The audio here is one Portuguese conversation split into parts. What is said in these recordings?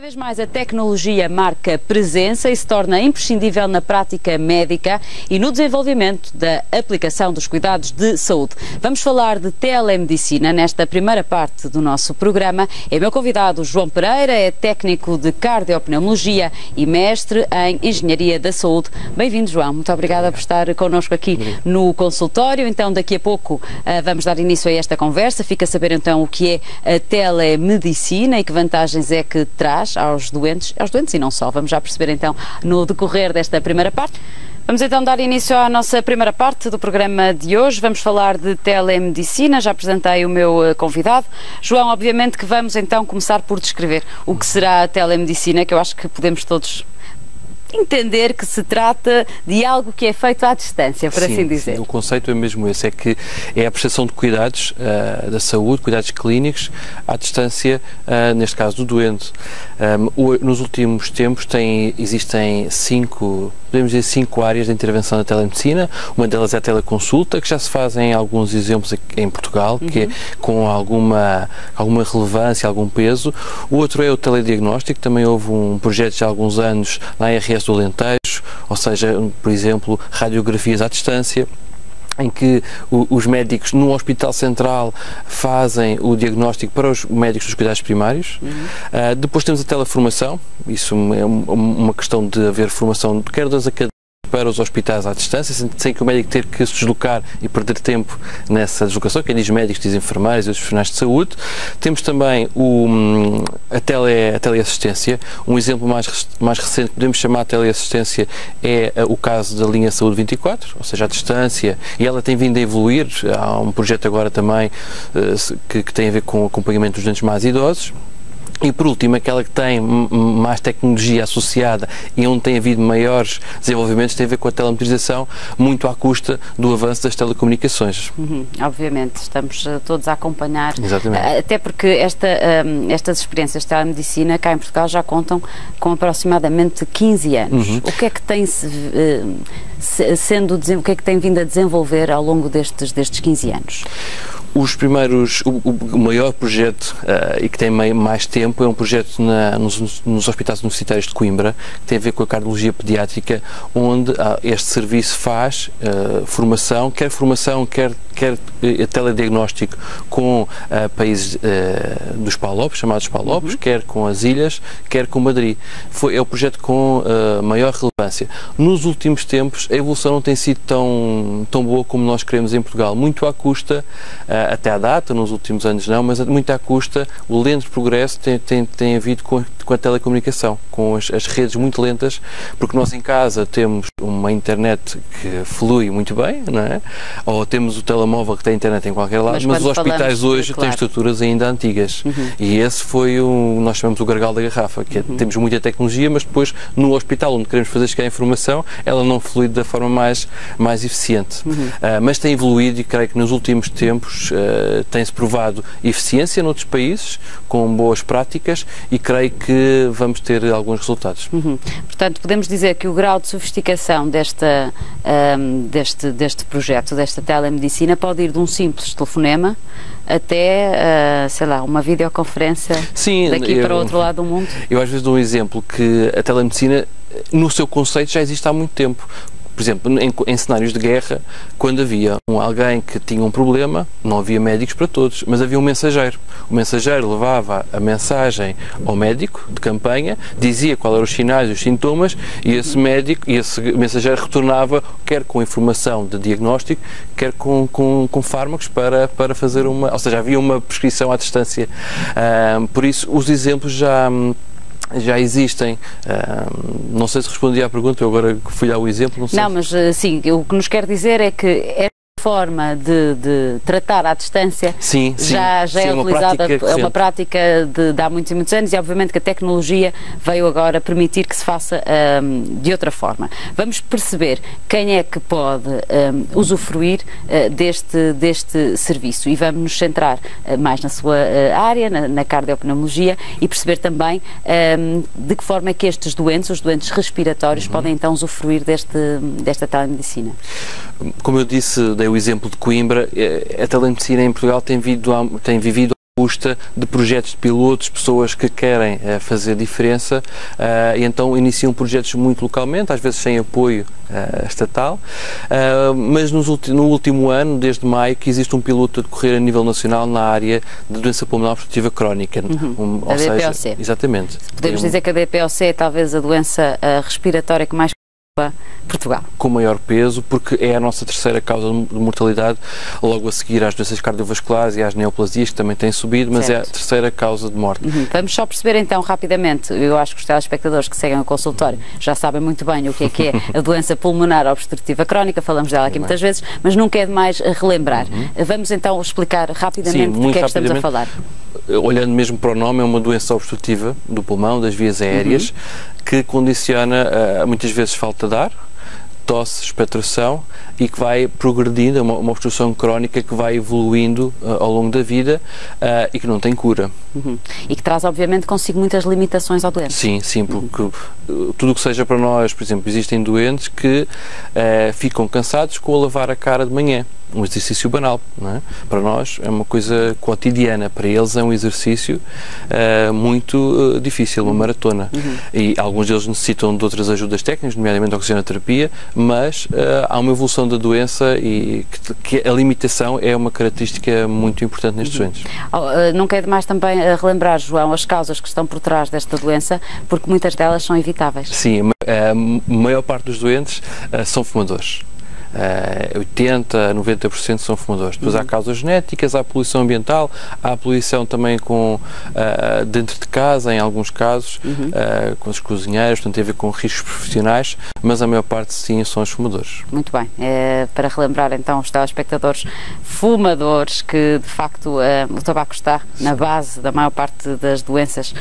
Cada vez mais a tecnologia marca presença e se torna imprescindível na prática médica e no desenvolvimento da aplicação dos cuidados de saúde. Vamos falar de telemedicina nesta primeira parte do nosso programa. É meu convidado João Pereira, é técnico de cardiopneumologia e mestre em engenharia da saúde. Bem-vindo, João. Muito obrigada por estar connosco aqui no consultório. Então, daqui a pouco vamos dar início a esta conversa. Fica a saber então o que é a telemedicina e que vantagens é que traz aos doentes e não só. Vamos já perceber então no decorrer desta primeira parte. Vamos então dar início à nossa primeira parte do programa de hoje. Vamos falar de telemedicina. Já apresentei o meu convidado. João, obviamente que vamos então começar por descrever o que será a telemedicina, que eu acho que podemos todos entender que se trata de algo que é feito à distância, por assim dizer. Sim, o conceito é mesmo esse, é que é a prestação de cuidados da saúde, cuidados clínicos, à distância, neste caso do doente. Nos últimos tempos existem podemos dizer cinco áreas de intervenção da telemedicina. Uma delas é a teleconsulta, que já se fazem alguns exemplos aqui em Portugal, que é com alguma relevância, algum peso. O outro é o telediagnóstico, também houve um projeto já há alguns anos na ARS do Alentejo, ou seja, por exemplo, radiografias à distância, em que os médicos no Hospital Central fazem o diagnóstico para os médicos dos cuidados primários. Depois temos a teleformação, isso é uma questão de haver formação quer das academias para os hospitais à distância, sem que o médico ter que se deslocar e perder tempo nessa deslocação, quem diz médicos, diz enfermeiros e outros profissionais de saúde. Temos também a teleassistência. Um exemplo mais recente que podemos chamar de teleassistência é o caso da linha Saúde 24, ou seja, à distância, e ela tem vindo a evoluir. Há um projeto agora também que tem a ver com o acompanhamento dos doentes mais idosos. E, por último, aquela que tem mais tecnologia associada e onde tem havido maiores desenvolvimentos tem a ver com a telemetrização, muito à custa do avanço das telecomunicações. Obviamente, estamos todos a acompanhar. Exatamente. Até porque estas experiências de telemedicina cá em Portugal já contam com aproximadamente 15 anos. O que é que tem o que é que tem vindo a desenvolver ao longo destes 15 anos? O maior projeto e que tem mais tempo é um projeto nos hospitais universitários de Coimbra, que tem a ver com a cardiologia pediátrica, onde este serviço faz formação, quer telediagnóstico com países dos PALOPs, chamados PALOPs, quer com as ilhas, quer com Madrid. É o projeto com maior relevância. Nos últimos tempos, a evolução não tem sido tão boa como nós queremos em Portugal, muito à custa, até à data, nos últimos anos não, mas muito à custa, o lento progresso tem havido com a telecomunicação, com as redes muito lentas, porque nós em casa temos uma internet que flui muito bem, não é? Ou temos o telemóvel que tem internet em qualquer lado, mas os hospitais hoje têm estruturas ainda antigas. E esse foi nós chamamos o gargalo da garrafa, que temos muita tecnologia, mas depois no hospital onde queremos fazer chegar a informação, ela não flui da forma mais eficiente. Mas tem evoluído e creio que nos últimos tempos tem-se provado eficiência noutros países, com boas práticas, e creio que vamos ter alguns resultados. Portanto, podemos dizer que o grau de sofisticação deste projeto, desta telemedicina, pode ir de um simples telefonema até, sei lá, uma videoconferência daqui para o outro lado do mundo? Eu às vezes dou um exemplo que a telemedicina, no seu conceito, já existe há muito tempo. Por exemplo, em cenários de guerra, quando havia alguém que tinha um problema, não havia médicos para todos, mas havia um mensageiro. O mensageiro levava a mensagem ao médico de campanha, dizia quais eram os sinais e os sintomas, e esse mensageiro retornava, quer com informação de diagnóstico, quer com fármacos para fazer ou seja, havia uma prescrição à distância. Por isso, os exemplos já existem. Não sei se respondi à pergunta, eu agora fui dar o exemplo. Não, mas sim, o que nos quer dizer é que forma de tratar à distância já é utilizada, é uma prática de há muitos e muitos anos, e obviamente que a tecnologia veio agora permitir que se faça de outra forma. Vamos perceber quem é que pode usufruir deste serviço, e vamos nos centrar mais na sua área, na cardiopneumologia, e perceber também de que forma é que os doentes respiratórios podem então usufruir desta telemedicina. Como eu disse, dei o exemplo de Coimbra. A telemedicina em Portugal tem vivido custa de projetos de pilotos, pessoas que querem fazer diferença e então iniciam projetos muito localmente, às vezes sem apoio estatal, mas no último ano, desde maio, que existe um piloto a decorrer a nível nacional na área de doença pulmonar obstrutiva crónica. A DPOC. Exatamente. Podemos dizer que a DPOC é talvez a doença respiratória que mais Portugal. Com maior peso, porque é a nossa terceira causa de mortalidade, logo a seguir às doenças cardiovasculares e às neoplasias, que também têm subido, mas certo. É a terceira causa de morte. Vamos só perceber então rapidamente, eu acho que os telespectadores que seguem o consultório já sabem muito bem o que é a doença pulmonar obstrutiva crónica, falamos dela aqui muitas vezes, mas nunca é demais relembrar. Vamos então explicar rapidamente do que é que estamos a falar. Olhando mesmo para o nome, é uma doença obstrutiva do pulmão, das vias aéreas, que condiciona muitas vezes falta de ar, tosse, expectoração e que vai progredindo, é uma obstrução crónica que vai evoluindo ao longo da vida e que não tem cura. E que traz, obviamente, consigo muitas limitações ao doente. Sim, porque tudo o que seja para nós, por exemplo, existem doentes que ficam cansados com a lavar a cara de manhã. Um exercício banal, não é? Para nós é uma coisa cotidiana, para eles é um exercício muito difícil, uma maratona. E alguns deles necessitam de outras ajudas técnicas, nomeadamente a oxigenoterapia, mas há uma evolução da doença e que a limitação é uma característica muito importante nestes doentes. Não quero demais também relembrar, João, as causas que estão por trás desta doença, porque muitas delas são evitáveis. Sim, a maior parte dos doentes são fumadores. 80% a 90% são fumadores. Depois há causas genéticas, há poluição ambiental, há poluição também dentro de casa, em alguns casos, com os cozinheiros, portanto tem a ver com riscos profissionais, mas a maior parte sim são os fumadores. Muito bem. Para relembrar então os telespectadores fumadores que de facto o tabaco está na base da maior parte das doenças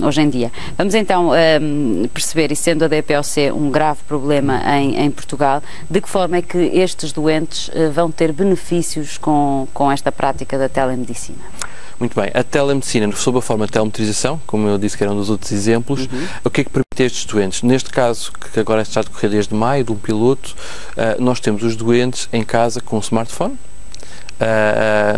hoje em dia. Vamos então perceber, e sendo a DPOC um grave problema em Portugal, de que forma é que estes doentes vão ter benefícios com esta prática da telemedicina? Muito bem, a telemedicina, sob a forma de telemetrização, como eu disse que era um dos outros exemplos, o que é que permite a estes doentes? Neste caso, que agora está a decorrer desde maio, de um piloto, nós temos os doentes em casa com um smartphone.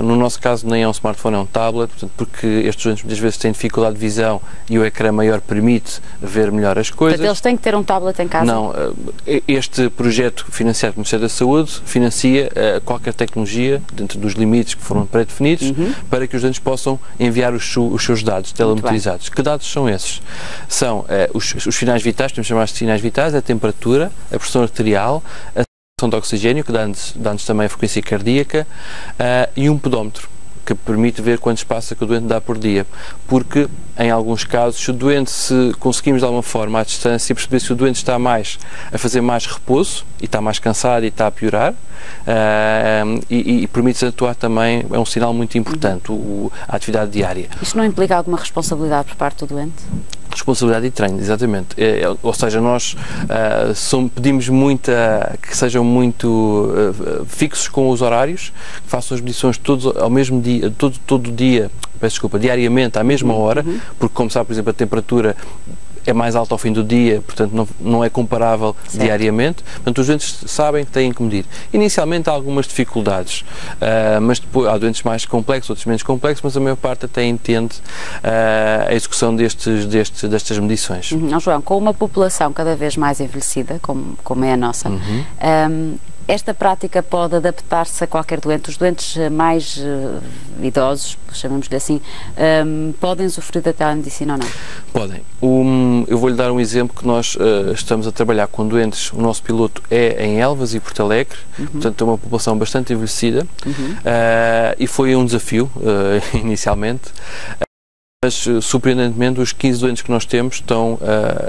No nosso caso nem é um smartphone, é um tablet, portanto, porque estes doentes muitas vezes têm dificuldade de visão e o ecrã maior permite ver melhor as coisas. Portanto, eles têm que ter um tablet em casa? Não, este projeto financiado pelo Ministério da Saúde financia qualquer tecnologia, dentro dos limites que foram pré-definidos, para que os doentes possam enviar os seus dados telemetrizados. Que dados são esses? São os sinais vitais, temos chamados de sinais vitais, a temperatura, a pressão arterial, de oxigênio, que dá-nos também a frequência cardíaca, e um pedómetro, que permite ver quantos passos que o doente dá por dia. Porque, em alguns casos, se conseguimos de alguma forma à distância perceber se o doente está a fazer mais repouso e está mais cansado e está a piorar, e permite-se atuar também, é um sinal muito importante, a atividade diária. Isto não implica alguma responsabilidade por parte do doente? Responsabilidade e treino, exatamente. Ou seja, nós pedimos que sejam muito fixos com os horários, que façam as medições todos ao mesmo dia, todo dia, diariamente, à mesma hora, porque, como sabe, por exemplo, a temperatura é mais alta ao fim do dia, portanto não é comparável diariamente, portanto os doentes sabem que têm que medir. Inicialmente há algumas dificuldades, mas depois há doentes mais complexos, outros menos complexos, mas a maior parte até entende a execução destas medições. João, com uma população cada vez mais envelhecida, como é a nossa, esta prática pode adaptar-se a qualquer doente. Os doentes mais idosos, chamamos-lhe assim, podem usufruir da telemedicina ou não? Podem. Eu vou-lhe dar um exemplo que nós estamos a trabalhar com doentes. O nosso piloto é em Elvas e Porto Alegre, portanto é uma população bastante envelhecida, e foi um desafio inicialmente. Mas, surpreendentemente, os 15 doentes que nós temos estão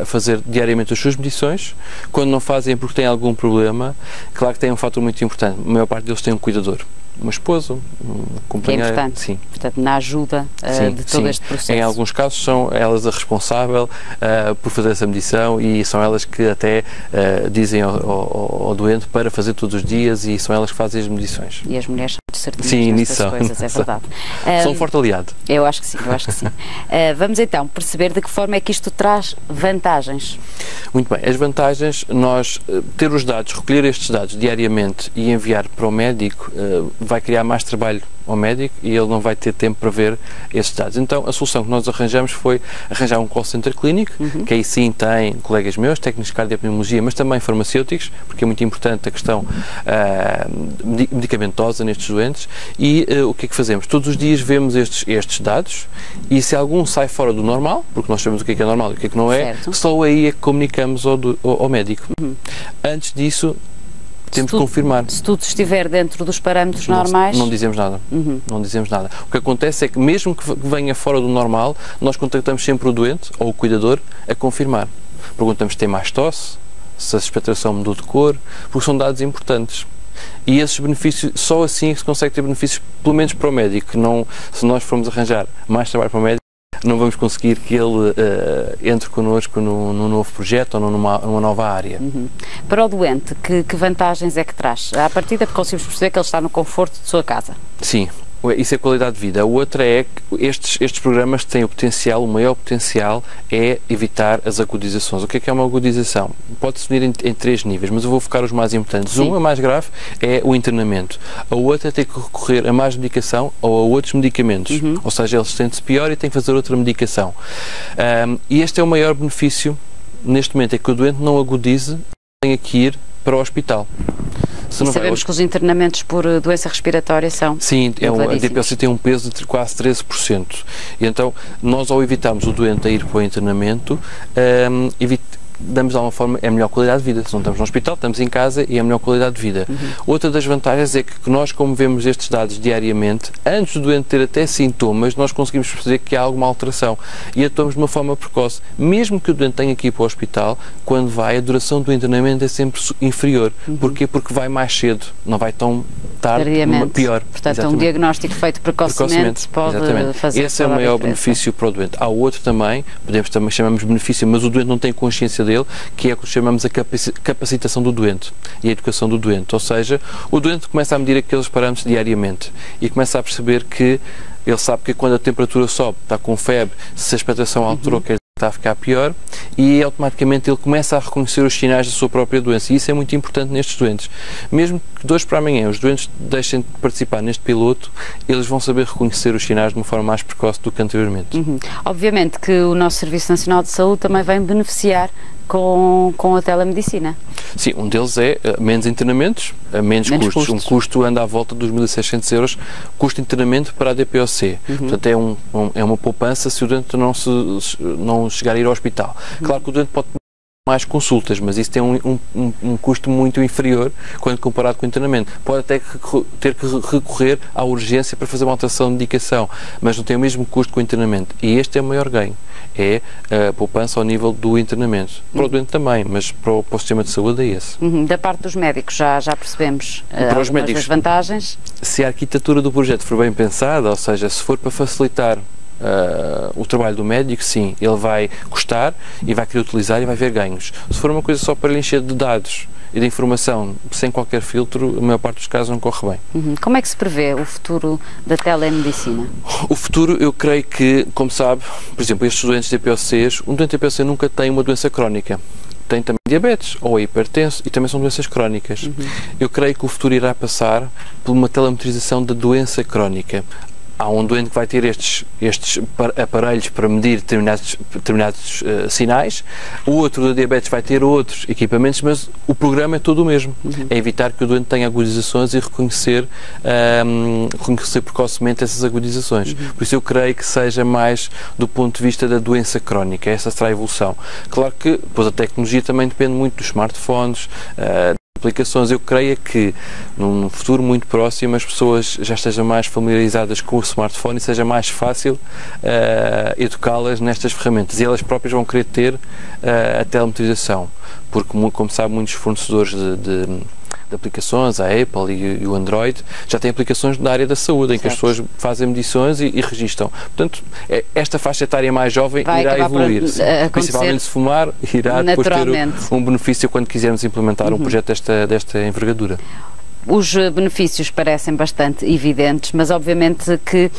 a fazer diariamente as suas medições. Quando não fazem é porque têm algum problema. Claro que tem um fator muito importante. A maior parte deles tem um cuidador. Uma esposa, um companheiro. Que é importante. Sim. Portanto, na ajuda de todo este processo. Em alguns casos são elas a responsável por fazer essa medição e são elas que até dizem ao doente para fazer todos os dias e são elas que fazem as medições. E as mulheres são certinhas nestas coisas, é verdade. São um forte aliado. Eu acho que sim, vamos então perceber de que forma é que isto traz vantagens. Muito bem, as vantagens, nós ter os dados, recolher estes dados diariamente e enviar para o médico vai criar mais trabalho ao médico e ele não vai ter tempo para ver esses dados. Então, a solução que nós arranjamos foi arranjar um call center clínico, que aí sim tem colegas meus, técnicos de cardiopneumologia, mas também farmacêuticos, porque é muito importante a questão medicamentosa nestes doentes. E o que é que fazemos? Todos os dias vemos estes dados e se algum sai fora do normal, porque nós sabemos o que é normal e o que é que não é, certo, só aí é que comunicamos ao médico. Antes disso, temos de confirmar. Se tudo estiver dentro dos parâmetros normais... Não dizemos nada. Não dizemos nada. O que acontece é que mesmo que venha fora do normal, nós contactamos sempre o doente ou o cuidador a confirmar. Perguntamos se tem mais tosse, se a expectoração mudou de cor, porque são dados importantes. E esses benefícios, só assim é que se consegue ter benefícios, pelo menos para o médico. Não, se nós formos arranjar mais trabalho para o médico, não vamos conseguir que ele entre connosco num novo projeto ou numa nova área. Para o doente, que vantagens é que traz? À partida, porque conseguimos perceber que ele está no conforto de sua casa. Sim, isso é qualidade de vida. A outra é que estes programas têm o maior potencial é evitar as agudizações. O que é uma agudização? Pode-se unir em 3 níveis, mas eu vou focar os mais importantes. Sim. Um, a mais grave, é o internamento. A outra é ter que recorrer a mais medicação ou a outros medicamentos. Ou seja, ele sente-se pior e tem que fazer outra medicação. E este é o maior benefício, neste momento, é que o doente não agudize, tenha que ir para o hospital. E sabemos que os internamentos por doença respiratória são... Sim, a DPLC tem um peso de quase 13%. E então, nós ao evitarmos o doente a ir para o internamento, damos de alguma forma a melhor qualidade de vida. Se não estamos no hospital, estamos em casa e é a melhor qualidade de vida. Outra das vantagens é que nós, como vemos estes dados diariamente, antes do doente ter até sintomas, nós conseguimos perceber que há alguma alteração e atuamos de uma forma precoce. Mesmo que o doente tenha que ir para o hospital, quando vai, a duração do internamento é sempre inferior. Porquê? Porque vai mais cedo, não vai tão tarde, pior. Portanto, é um diagnóstico feito precocemente pode fazer... Esse é o maior benefício para o doente. Há outro também, chamamos de benefício, mas o doente não tem consciência dele, que é o que chamamos a capacitação do doente e a educação do doente. Ou seja, o doente começa a medir aqueles parâmetros diariamente e começa a perceber que ele sabe que quando a temperatura sobe, está com febre, se a expectoração alterou, quer dizer que está a ficar pior, e automaticamente ele começa a reconhecer os sinais da sua própria doença. E isso é muito importante nestes doentes. Mesmo que de hoje para amanhã os doentes deixem de participar neste piloto, eles vão saber reconhecer os sinais de uma forma mais precoce do que anteriormente. Obviamente que o nosso Serviço Nacional de Saúde também vem beneficiar com a telemedicina. Sim, um deles é menos internamentos, menos custos. Um custo anda à volta dos 1.600 euros, custo de internamento para a DPOC. Portanto, é uma poupança se o doente não chegar a ir ao hospital. Claro que o doente pode mais consultas, mas isso tem um custo muito inferior quando comparado com o internamento. Pode até ter que recorrer à urgência para fazer uma alteração de medicação, mas não tem o mesmo custo que o internamento. E este é o maior ganho, é a poupança ao nível do internamento. Para o doente também, mas para o sistema de saúde é esse. Da parte dos médicos já percebemos algumas das vantagens. Se a arquitetura do projeto for bem pensada, ou seja, se for para facilitar o trabalho do médico, sim, ele vai gostar e vai querer utilizar e vai ver ganhos. Se for uma coisa só para lhe encher de dados e de informação sem qualquer filtro, a maior parte dos casos não corre bem. Como é que se prevê o futuro da telemedicina? O futuro, eu creio que, como sabe, por exemplo, estes doentes de DPOCs, um doente de DPOC nunca tem uma doença crónica. Tem também diabetes ou é hipertenso e também são doenças crónicas. Eu creio que o futuro irá passar por uma telemetrização da doença crónica. Há um doente que vai ter estes aparelhos para medir determinados sinais, o outro da diabetes vai ter outros equipamentos, mas o programa é todo o mesmo. É evitar que o doente tenha agudizações e reconhecer precocemente essas agudizações. Por isso eu creio que seja mais do ponto de vista da doença crónica, essa será a evolução. Claro que depois a tecnologia também depende muito dos smartphones, aplicações. Eu creio que num futuro muito próximo as pessoas já estejam mais familiarizadas com o smartphone e seja mais fácil educá-las nestas ferramentas e elas próprias vão querer ter a telemetrização, porque, como sabe, muitos fornecedores de aplicações, a Apple e o Android, já têm aplicações na área da saúde, em que as pessoas fazem medições e registam. Portanto, esta faixa etária mais jovem irá evoluir. Principalmente se fumar, irá depois ter um benefício quando quisermos implementar um projeto desta envergadura. Os benefícios parecem bastante evidentes, mas obviamente que,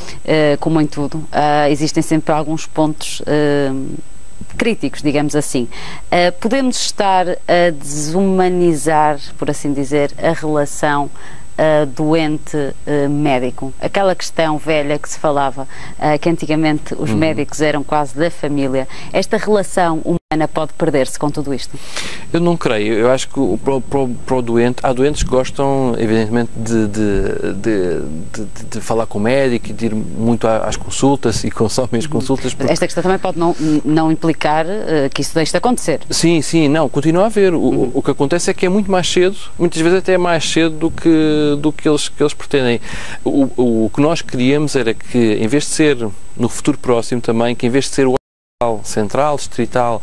como em tudo, existem sempre alguns pontos críticos, digamos assim. Podemos estar a desumanizar, por assim dizer, a relação doente-médico. Aquela questão velha que se falava, que antigamente os médicos eram quase da família. Esta relação humana pode perder-se com tudo isto? Eu não creio. Eu acho que para o doente, há doentes que gostam, evidentemente, de falar com o médico e de ir muito às consultas e consomem as consultas. Porque... Esta questão também pode não implicar que isso deixe de acontecer. Sim, não, continua a haver. O que acontece é que é muito mais cedo, muitas vezes até mais cedo do que eles pretendem. O que nós queríamos era que, em vez de ser, no futuro próximo também, que em vez de ser o central, distrital,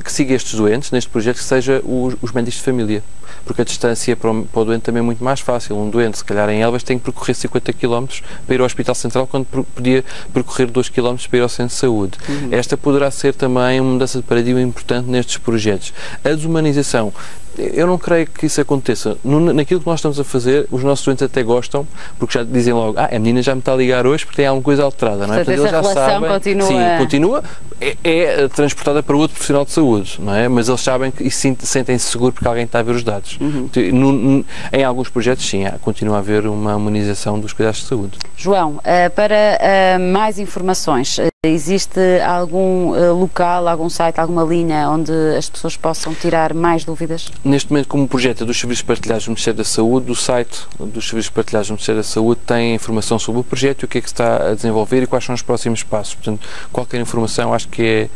que siga estes doentes neste projeto, que seja os médicos de família, porque a distância para o doente também é muito mais fácil. Um doente, se calhar em Elvas, tem que percorrer 50 km para ir ao Hospital Central, quando podia percorrer 2 km para ir ao Centro de Saúde. Esta poderá ser também uma mudança de paradigma importante nestes projetos. A desumanização, eu não creio que isso aconteça. Naquilo que nós estamos a fazer, os nossos doentes até gostam, porque já dizem logo, a menina já me está a ligar hoje porque tem alguma coisa alterada, não é? Portanto, essa relação continua... Sim, continua, é transportada para outro profissional de saúde, não é? Mas eles sabem que e sentem-se seguros porque alguém está a ver os dados. Em alguns projetos, sim, continua a haver uma humanização dos cuidados de saúde. João, para mais informações, existe algum local, algum site, alguma linha onde as pessoas possam tirar mais dúvidas? Neste momento, como projeto dos Serviços Partilhados do Ministério da Saúde, o site dos Serviços Partilhados do Ministério da Saúde tem informação sobre o projeto e o que é que se está a desenvolver e quais são os próximos passos. Portanto, qualquer informação, acho que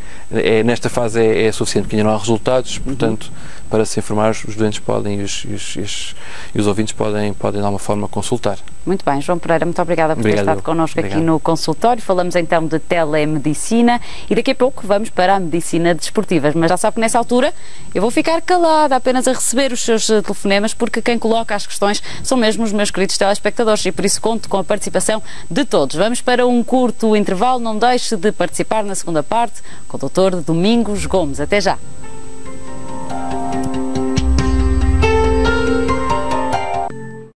nesta fase é suficiente, porque ainda não há resultados, portanto, para se informar, os doentes podem e os ouvintes podem de alguma forma consultar. Muito bem, João Pereira, muito obrigada por ter estado connosco aqui no consultório. Falamos então de telemedicina e daqui a pouco vamos para a medicina desportiva. Mas já sabe que nessa altura eu vou ficar calada apenas a receber os seus telefonemas, porque quem coloca as questões são mesmo os meus queridos telespectadores e por isso conto com a participação de todos. Vamos para um curto intervalo, não deixe de participar na segunda parte com o Dr. Domingos Gomes. Até já!